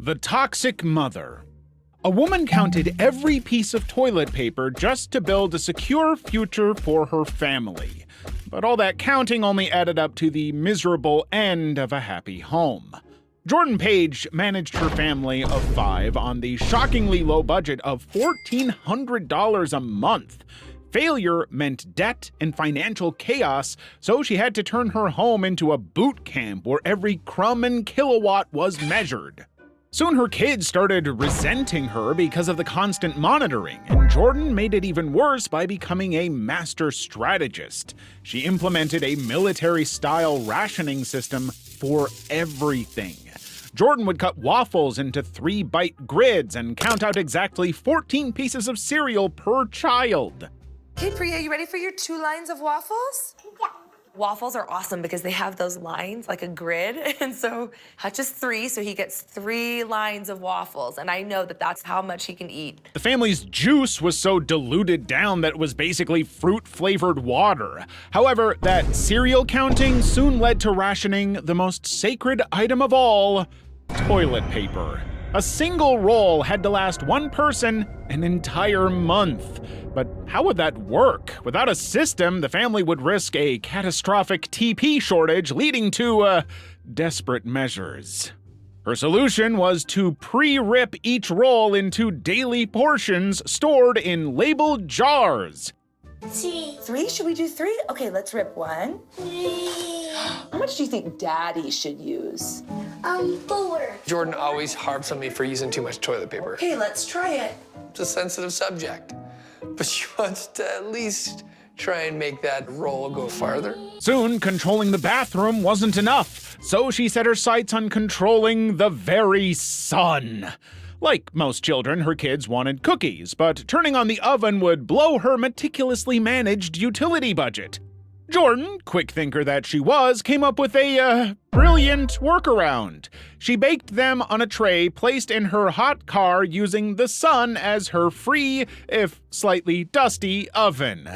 The toxic mother. A woman counted every piece of toilet paper just to build a secure future for her family. But all that counting only added up to the miserable end of a happy home. Jordan Page managed her family of 5 on the shockingly low budget of $1,400 a month. Failure meant debt and financial chaos, so she had to turn her home into a boot camp where every crumb and kilowatt was measured. Soon her kids started resenting her because of the constant monitoring, and Jordan made it even worse by becoming a master strategist. She implemented a military-style rationing system for everything. Jordan would cut waffles into 3-bite grids and count out exactly 14 pieces of cereal per child. Okay, Priya, you ready for your 2 lines of waffles? Yeah. Waffles are awesome because they have those lines, like a grid, and so Hutch is 3, so he gets 3 lines of waffles, and I know that that's how much he can eat. The family's juice was so diluted down that it was basically fruit-flavored water. However, that cereal counting soon led to rationing the most sacred item of all, toilet paper. A single roll had to last one person an entire month. But how would that work? Without a system, the family would risk a catastrophic TP shortage, leading to, desperate measures. Her solution was to pre-rip each roll into daily portions stored in labeled jars. 3. 3? Should we do 3? Okay, let's rip 1. 3. How much do you think Daddy should use? 4. Jordan always harps on me for using too much toilet paper. Okay, let's try it. It's a sensitive subject, but she wants to at least try and make that roll go farther. Soon, controlling the bathroom wasn't enough, so she set her sights on controlling the very sun. Like most children, her kids wanted cookies, but turning on the oven would blow her meticulously managed utility budget. Jordan, quick thinker that she was, came up with a, brilliant workaround. She baked them on a tray placed in her hot car using the sun as her free, if slightly dusty, oven.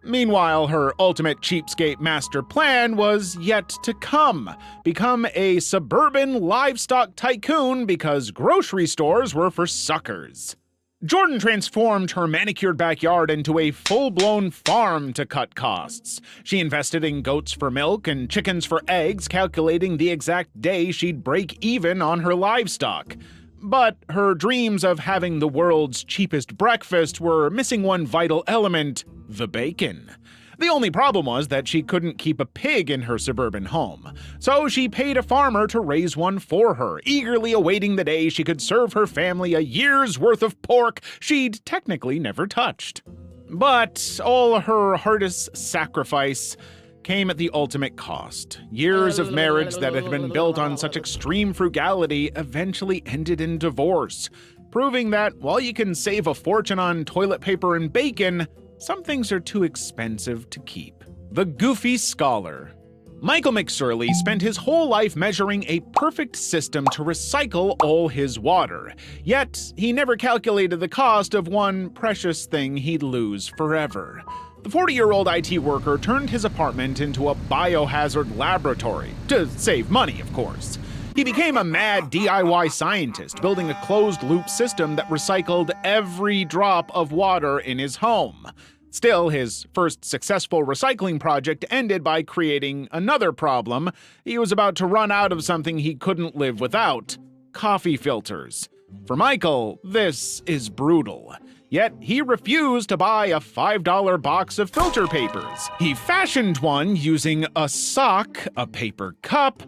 Meanwhile, her ultimate cheapskate master plan was yet to come. Become a suburban livestock tycoon because grocery stores were for suckers. Jordan transformed her manicured backyard into a full-blown farm to cut costs. She invested in goats for milk and chickens for eggs, calculating the exact day she'd break even on her livestock. But her dreams of having the world's cheapest breakfast were missing one vital element: the bacon. The only problem was that she couldn't keep a pig in her suburban home. So she paid a farmer to raise one for her, eagerly awaiting the day she could serve her family a year's worth of pork she'd technically never touched. But all her hardest sacrifice came at the ultimate cost. Years of marriage that had been built on such extreme frugality eventually ended in divorce, proving that while you can save a fortune on toilet paper and bacon, some things are too expensive to keep. The Goofy Scholar. Michael McSorley spent his whole life measuring a perfect system to recycle all his water, yet he never calculated the cost of one precious thing he'd lose forever. The 40-year-old IT worker turned his apartment into a biohazard laboratory, to save money, of course. He became a mad DIY scientist, building a closed-loop system that recycled every drop of water in his home. Still, his first successful recycling project ended by creating another problem. He was about to run out of something he couldn't live without: coffee filters. For Michael, this is brutal. Yet he refused to buy a $5 box of filter papers. He fashioned one using a sock, a paper cup,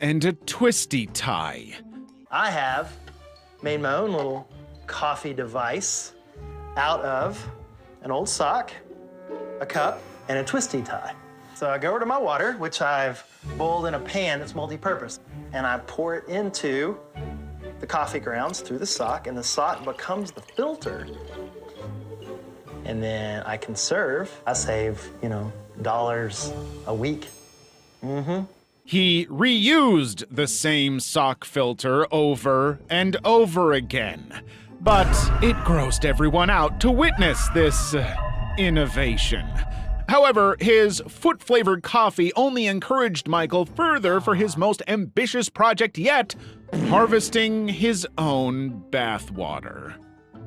and a twisty tie. I have made my own little coffee device out of an old sock, a cup, and a twisty tie. So I go over to my water, which I've boiled in a pan that's multi-purpose, and I pour it into the coffee grounds through the sock, and the sock becomes the filter. And then I can serve. I save, dollars a week. He reused the same sock filter over and over again. But it grossed everyone out to witness this innovation. However, his foot-flavored coffee only encouraged Michael further for his most ambitious project yet, harvesting his own bathwater.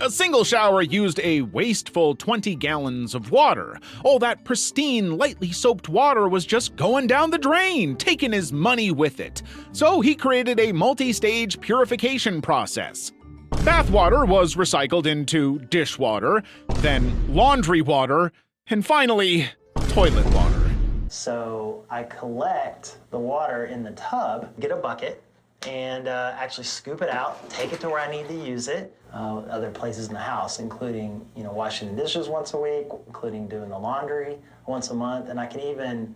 A single shower used a wasteful 20 gallons of water. All that pristine, lightly soaped water was just going down the drain, taking his money with it. So he created a multi-stage purification process. Bathwater was recycled into dishwater, then laundry water, and finally, toilet water. So I collect the water in the tub, get a bucket, and actually scoop it out, take it to where I need to use it. Other places in the house, including washing the dishes once a week, including doing the laundry once a month, and I can even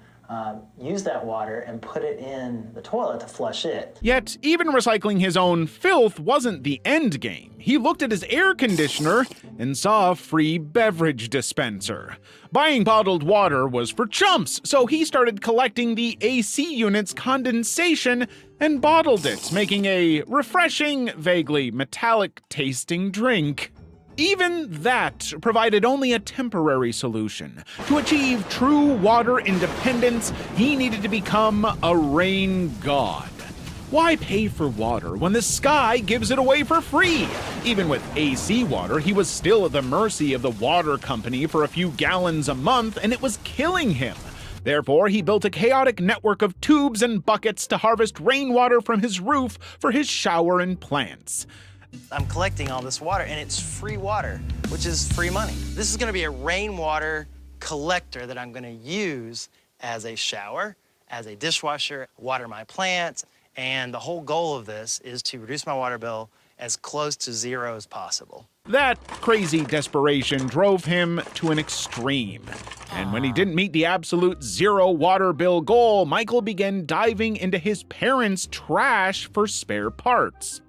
use that water and put it in the toilet to flush it. Yet, even recycling his own filth wasn't the end game. He looked at his air conditioner and saw a free beverage dispenser. Buying bottled water was for chumps, so he started collecting the AC unit's condensation and bottled it, making a refreshing, vaguely metallic-tasting drink. Even that provided only a temporary solution. To achieve true water independence, he needed to become a rain god. Why pay for water when the sky gives it away for free? Even with AC water, he was still at the mercy of the water company for a few gallons a month, and it was killing him. Therefore, he built a chaotic network of tubes and buckets to harvest rainwater from his roof for his shower and plants. I'm collecting all this water, and it's free water, which is free money. This is gonna be a rainwater collector that I'm gonna use as a shower, as a dishwasher, water my plants, and the whole goal of this is to reduce my water bill as close to zero as possible. That crazy desperation drove him to an extreme. And when he didn't meet the absolute zero water bill goal, Michael began diving into his parents' trash for spare parts.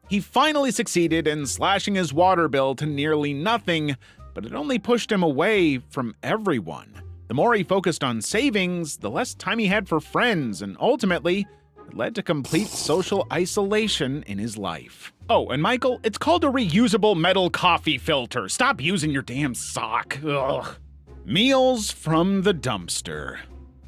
He finally succeeded in slashing his water bill to nearly nothing, but it only pushed him away from everyone. The more he focused on savings, the less time he had for friends, and ultimately, it led to complete social isolation in his life. Oh, and Michael, it's called a reusable metal coffee filter. Stop using your damn sock. Ugh. Meals from the dumpster.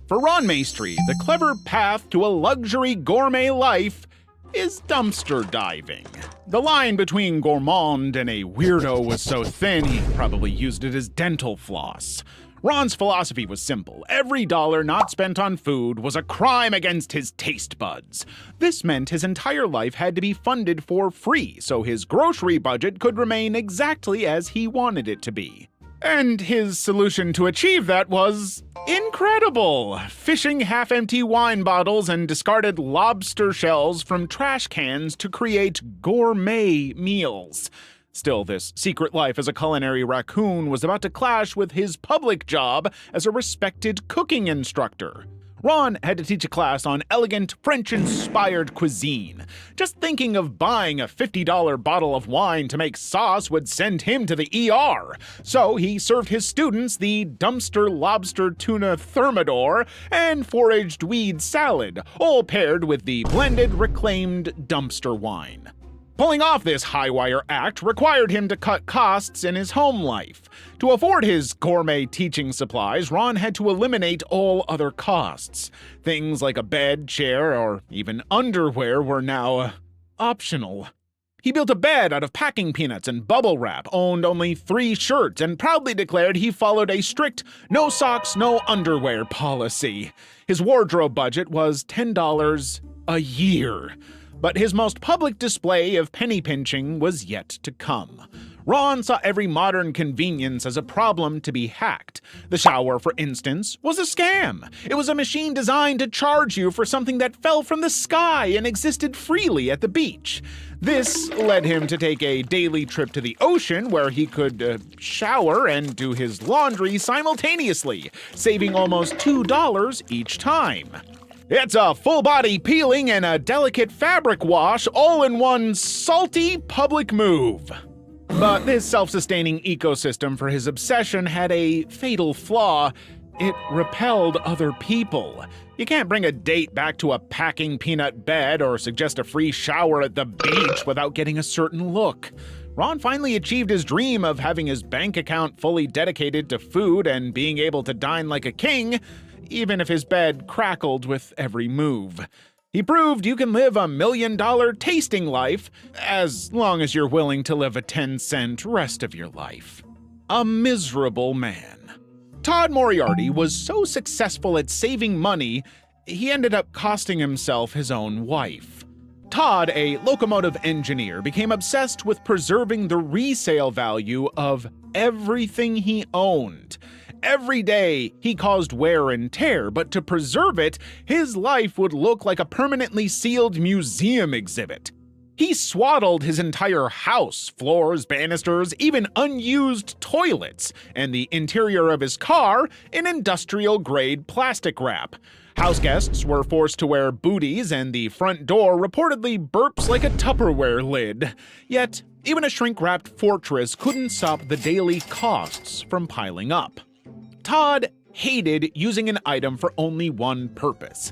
For Ron Maestri, the clever path to a luxury gourmet life is dumpster diving. The line between gourmand and a weirdo was so thin, he probably used it as dental floss. Ron's philosophy was simple. Every dollar not spent on food was a crime against his taste buds. This meant his entire life had to be funded for free, so his grocery budget could remain exactly as he wanted it to be. And his solution to achieve that was incredible! Fishing half-empty wine bottles and discarded lobster shells from trash cans to create gourmet meals. Still, this secret life as a culinary raccoon was about to clash with his public job as a respected cooking instructor. Ron had to teach a class on elegant, French-inspired cuisine. Just thinking of buying a $50 bottle of wine to make sauce would send him to the ER. So he served his students the dumpster lobster tuna thermidor and foraged weed salad, all paired with the blended reclaimed dumpster wine. Pulling off this high-wire act required him to cut costs in his home life. To afford his gourmet teaching supplies, Ron had to eliminate all other costs. Things like a bed, chair, or even underwear were now optional. He built a bed out of packing peanuts and bubble wrap, owned only 3 shirts, and proudly declared he followed a strict no socks, no underwear policy. His wardrobe budget was $10 a year. But his most public display of penny pinching was yet to come. Ron saw every modern convenience as a problem to be hacked. The shower, for instance, was a scam. It was a machine designed to charge you for something that fell from the sky and existed freely at the beach. This led him to take a daily trip to the ocean where he could shower and do his laundry simultaneously, saving almost $2 each time. It's a full-body peeling and a delicate fabric wash all in one salty public move. But this self-sustaining ecosystem for his obsession had a fatal flaw. It repelled other people. You can't bring a date back to a packing peanut bed or suggest a free shower at the beach without getting a certain look. Ron finally achieved his dream of having his bank account fully dedicated to food and being able to dine like a king, even if his bed crackled with every move. He proved you can live a $1 million tasting life, as long as you're willing to live a 10-cent rest of your life. A miserable man. Todd Moriarty was so successful at saving money, he ended up costing himself his own wife. Todd, a locomotive engineer, became obsessed with preserving the resale value of everything he owned. Every day, he caused wear and tear, but to preserve it, his life would look like a permanently sealed museum exhibit. He swaddled his entire house, floors, banisters, even unused toilets, and the interior of his car in industrial-grade plastic wrap. Houseguests were forced to wear booties, and the front door reportedly burps like a Tupperware lid. Yet, even a shrink-wrapped fortress couldn't stop the daily costs from piling up. Todd hated using an item for only one purpose.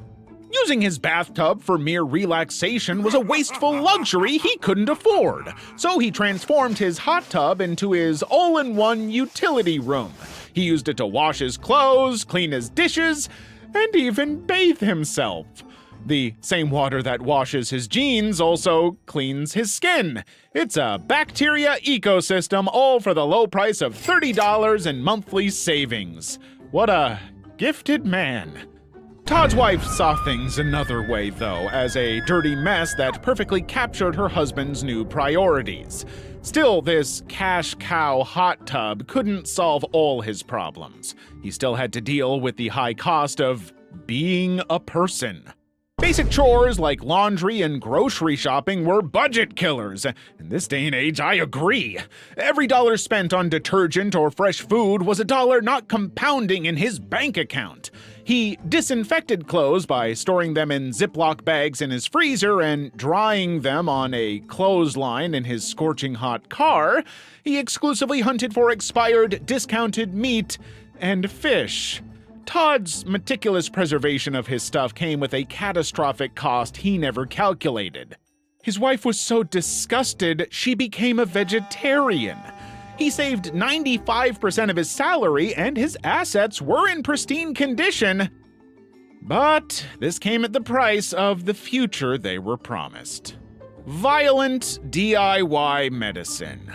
Using his bathtub for mere relaxation was a wasteful luxury he couldn't afford, so he transformed his hot tub into his all-in-one utility room. He used it to wash his clothes, clean his dishes, and even bathe himself. The same water that washes his jeans also cleans his skin. It's a bacteria ecosystem, all for the low price of $30 in monthly savings. What a gifted man. Todd's wife saw things another way, though, as a dirty mess that perfectly captured her husband's new priorities. Still, this cash cow hot tub couldn't solve all his problems. He still had to deal with the high cost of being a person. Basic chores like laundry and grocery shopping were budget killers. In this day and age, I agree. Every dollar spent on detergent or fresh food was a dollar not compounding in his bank account. He disinfected clothes by storing them in Ziploc bags in his freezer and drying them on a clothesline in his scorching hot car. He exclusively hunted for expired, discounted meat and fish. Todd's meticulous preservation of his stuff came with a catastrophic cost he never calculated. His wife was so disgusted, she became a vegetarian. He saved 95% of his salary, and his assets were in pristine condition. But this came at the price of the future they were promised. Violent DIY medicine.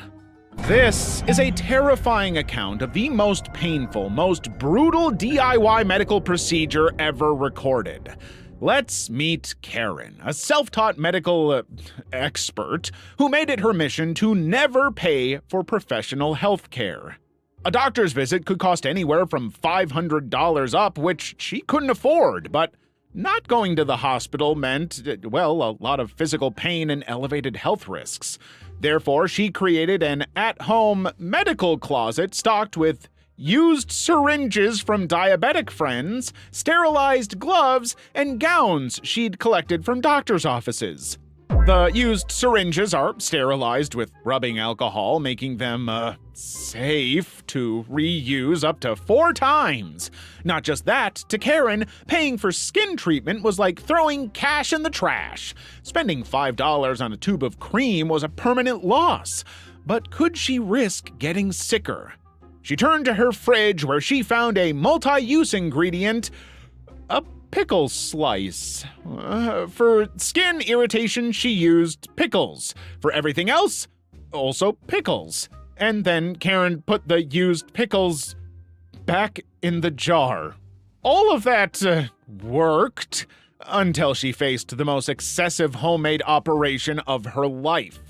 This is a terrifying account of the most painful, most brutal DIY medical procedure ever recorded. Let's meet Karen, a self-taught medical expert who made it her mission to never pay for professional health care. A doctor's visit could cost anywhere from $500 up, which she couldn't afford, but not going to the hospital meant, well, a lot of physical pain and elevated health risks. Therefore, she created an at-home medical closet stocked with used syringes from diabetic friends, sterilized gloves, and gowns she'd collected from doctors' offices. The used syringes are sterilized with rubbing alcohol, making them, safe to reuse up to 4 times. Not just that, to Karen, paying for skin treatment was like throwing cash in the trash. Spending $5 on a tube of cream was a permanent loss. But could she risk getting sicker? She turned to her fridge where she found a multi-use ingredient, a pickle slice. For skin irritation, she used pickles. For everything else, also pickles. And then Karen put the used pickles back in the jar. All of that worked until she faced the most excessive homemade operation of her life.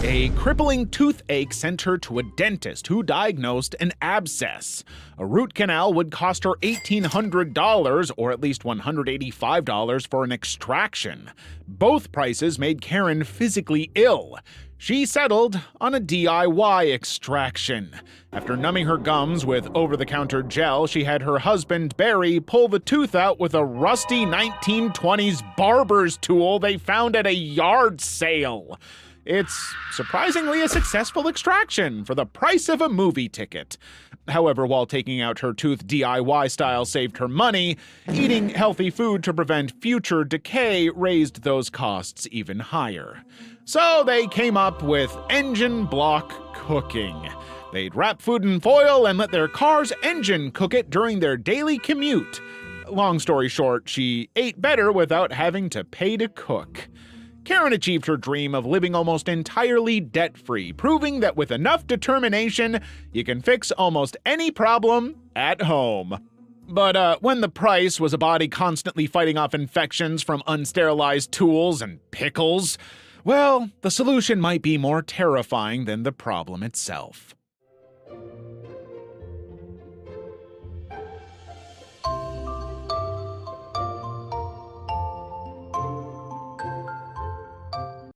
A crippling toothache sent her to a dentist who diagnosed an abscess. A root canal would cost her $1,800 or at least $185 for an extraction. Both prices made Karen physically ill. She settled on a DIY extraction. After numbing her gums with over-the-counter gel, she had her husband, Barry, pull the tooth out with a rusty 1920s barber's tool they found at a yard sale. It's surprisingly a successful extraction for the price of a movie ticket. However, while taking out her tooth DIY style saved her money, eating healthy food to prevent future decay raised those costs even higher. So they came up with engine block cooking. They'd wrap food in foil and let their car's engine cook it during their daily commute. Long story short, she ate better without having to pay to cook. Karen achieved her dream of living almost entirely debt-free, proving that with enough determination, you can fix almost any problem at home. But when the price was a body constantly fighting off infections from unsterilized tools and pickles, well, the solution might be more terrifying than the problem itself.